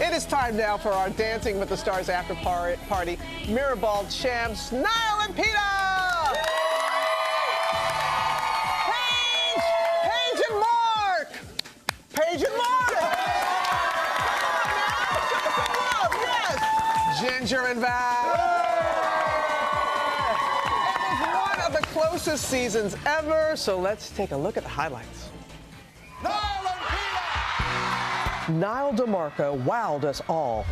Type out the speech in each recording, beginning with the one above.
It is time now for our Dancing with the Stars after party. Mirrorball champs, Niall and Peter! Paige and Mark! Paige and Mark! Come on now, yes! Ginger and Val. It was one of the closest seasons ever, so let's take a look at the highlights. Niall DeMarco wowed us all,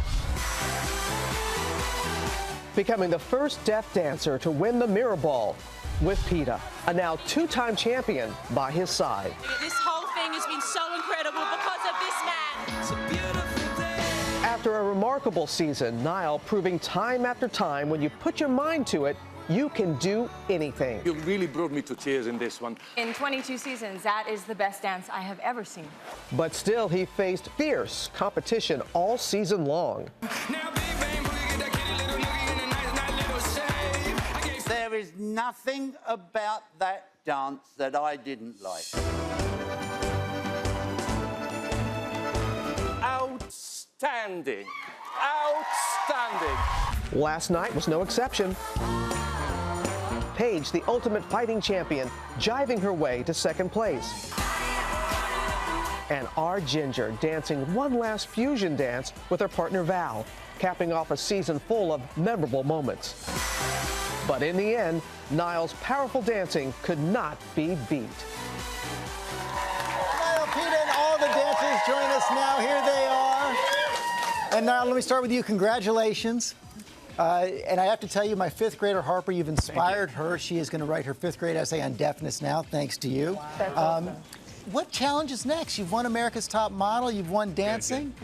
becoming the first deaf dancer to win the Mirrorball with Peter, a now two-time champion by his side. This whole thing has been so incredible because of this man. It's a beautiful day. After a remarkable season, Niall proving time after time when you put your mind to it, you can do anything. You really brought me to tears in this one. In 22 seasons, that is the best dance I have ever seen. But still, he faced fierce competition all season long. There is nothing about that dance that I didn't like. Outstanding. Outstanding. Last night was no exception. Paige, the ultimate fighting champion, jiving her way to second place. And our Ginger dancing one last fusion dance with her partner Val, capping off a season full of memorable moments. But in the end, Niall's powerful dancing could not be beat. Niall, Peter, and all the dancers join us now. Here they are. And Niall, let me start with you. Congratulations. And I have to tell you, my fifth grader, Harper, you've inspired her. She is going to write her fifth grade essay on deafness now, thanks to you. Wow. That's awesome. What challenge is next? You've won America's Top Model. You've won dancing.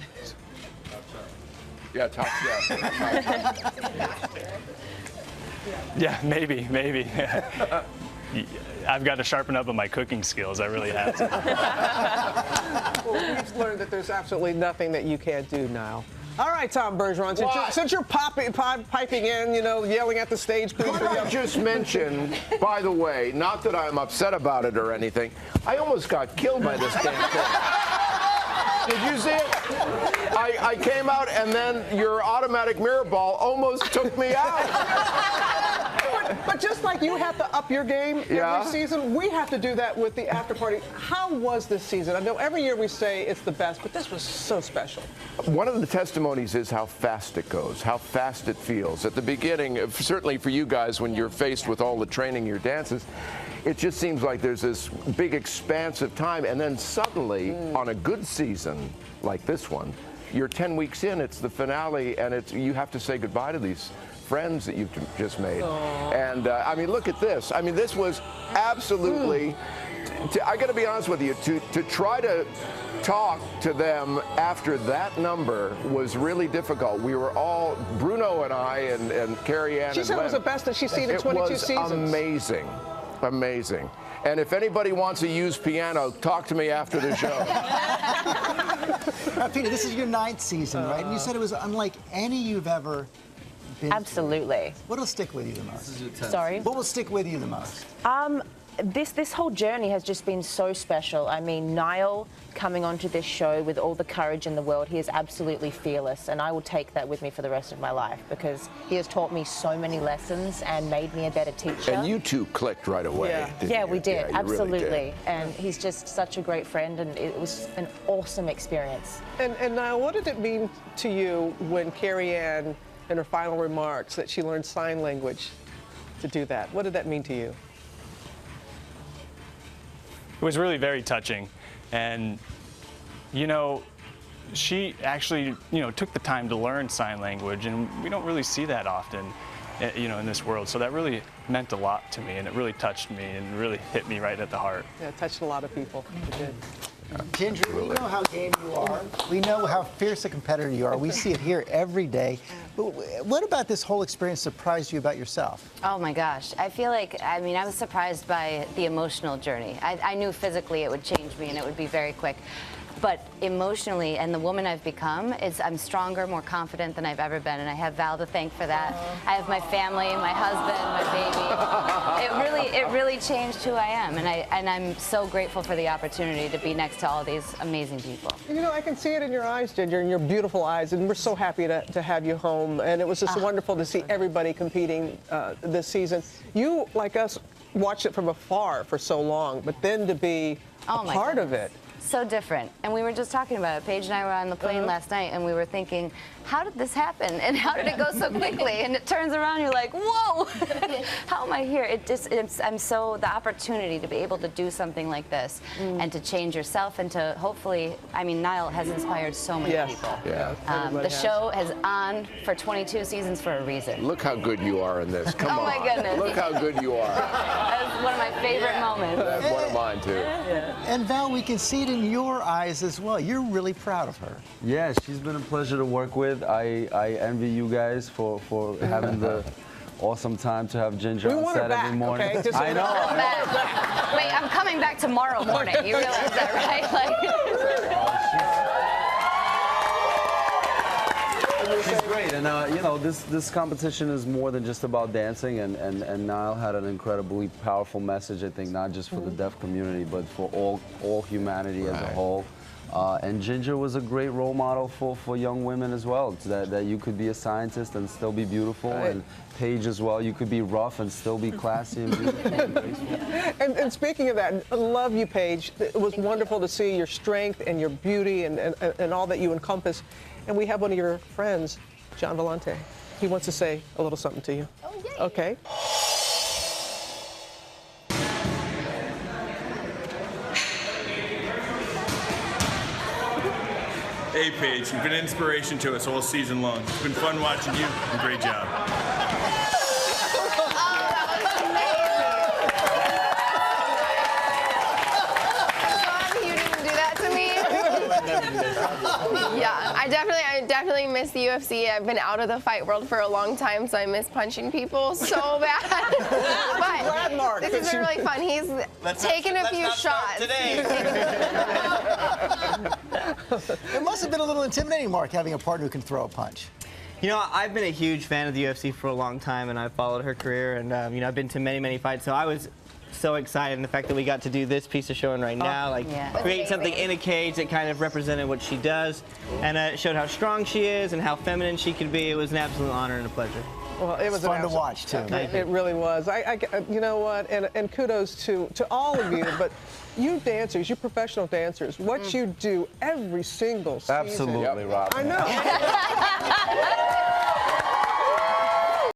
Yeah, top chef. Yeah, maybe. I've got to sharpen up on my cooking skills. I really have to. Well, we've learned that there's absolutely nothing that you can't do, Niall. All right, Tom Bergeron, since you're piping in, you know, yelling at the stage crew. Could I just mention, by the way, not that I'm upset about it or anything, I almost got killed by this damn thing. Did you see it? I came out and then your automatic mirror ball almost took me out. But just like you have to up your game every season, we have to do that with the after party. How was this season? I know every year we say it's the best, but this was so special. One of the testimonies is how fast it goes, how fast it feels. At the beginning, certainly for you guys, when you're faced with all the training, your dances, it just seems like there's this big expanse of time, and then suddenly, on a good season like this one, you're 10 weeks in, it's the finale, and you have to say goodbye to these friends that you've just made. Aww. And I mean, look at this. I mean, this was absolutely, I got to be honest with you, to try to talk to them after that number was really difficult. We were all, Bruno and I and Carrie Ann. She said it was the best that she's seen in 22 seasons. It was amazing, amazing. And if anybody wants a used piano, talk to me after the show. Now, Peter, this is your 9th season, right? And you said it was unlike any you've ever been Absolutely. through. What'll stick with you the most? Sorry? What will stick with you the most? This whole journey has just been so special. I mean, Niall coming onto this show with all the courage in the world, he is absolutely fearless, and I will take that with me for the rest of my life because he has taught me so many lessons and made me a better teacher. And you two clicked right away. Yeah, we did, yeah, absolutely. Really did. And he's just such a great friend, and it was an awesome experience. And Niall, what did it mean to you when Carrie Ann, in her final remarks, that she learned sign language to do that? What did that mean to you? It was really very touching. And, you know, she actually, you know, took the time to learn sign language, and we don't really see that often, you know, in this world. So that really meant a lot to me, and it really touched me and really hit me right at the heart. Yeah, it touched a lot of people. It did. Ginger, we know how game you are. We know how fierce a competitor you are. We see it here every day. But what about this whole experience surprised you about yourself? Oh my gosh. I feel like, I mean, I was surprised by the emotional journey. I knew physically it would change me and it would be very quick. but emotionally, and the woman I've become, I'm stronger, more confident than I've ever been, and I have Val to thank for that. I have my family, my husband, my baby. It really changed who I am, and I'm so grateful for the opportunity to be next to all these amazing people. You know, I can see it in your eyes, Ginger, in your beautiful eyes, and we're so happy to have you home. And it was just wonderful to see everybody competing this season. You, like us, watched it from afar for so long, but then to be a part of it. So different. And we were just talking about it. Paige and I were on the plane last night, and we were thinking, how did this happen? And how did it go so quickly? And it turns around, you're like, whoa, how am I here? I'm so, the opportunity to be able to do something like this and to change yourself and to hopefully, I mean, Niall has inspired so many people. Yeah. The show has on for 22 seasons for a reason. Look how good you are in this. Come on. Oh my goodness. Look how good you are. That's one of my favorite moments. That's one of mine, too. And Val, we can see it in your eyes as well. You're really proud of her. Yeah, she's been a pleasure to work with. I envy you guys for having the awesome time to have Ginger on set every morning. Okay? I know. Wait, I'm coming back tomorrow morning. You realize that, right? She's great, and you know, this competition is more than just about dancing, and Niall had an incredibly powerful message, I think, not just for the deaf community, but for all humanity as a whole. And Ginger was a great role model for young women as well, that you could be a scientist and still be beautiful, and Paige as well, you could be rough and still be classy and beautiful and graceful. And speaking of that, I love you, Paige. It was wonderful to see your strength and your beauty and all that you encompass. And we have one of your friends, John Volante. He wants to say a little something to you. Oh, yay. Okay. Hey, Paige, you've been an inspiration to us all season long. It's been fun watching you, and great job. Yeah, I definitely miss the UFC. I've been out of the fight world for a long time, so I miss punching people so bad. But this has been really fun. He's taken a few shots. It must have been a little intimidating, Mark, having a partner who can throw a punch. You know, I've been a huge fan of the UFC for a long time, and I've followed her career, and you know, I've been to many, many fights. So I was so excited, and the fact that we got to do this piece of showing right now, like create something in a cage that kind of represented what she does, and it showed how strong she is and how feminine she could be. It was an absolute honor and a pleasure. Well, it was fun to watch too. It really was. You know what? And kudos to all of you, but you dancers, you professional dancers, what you do every single season. Absolutely, Rob. I know.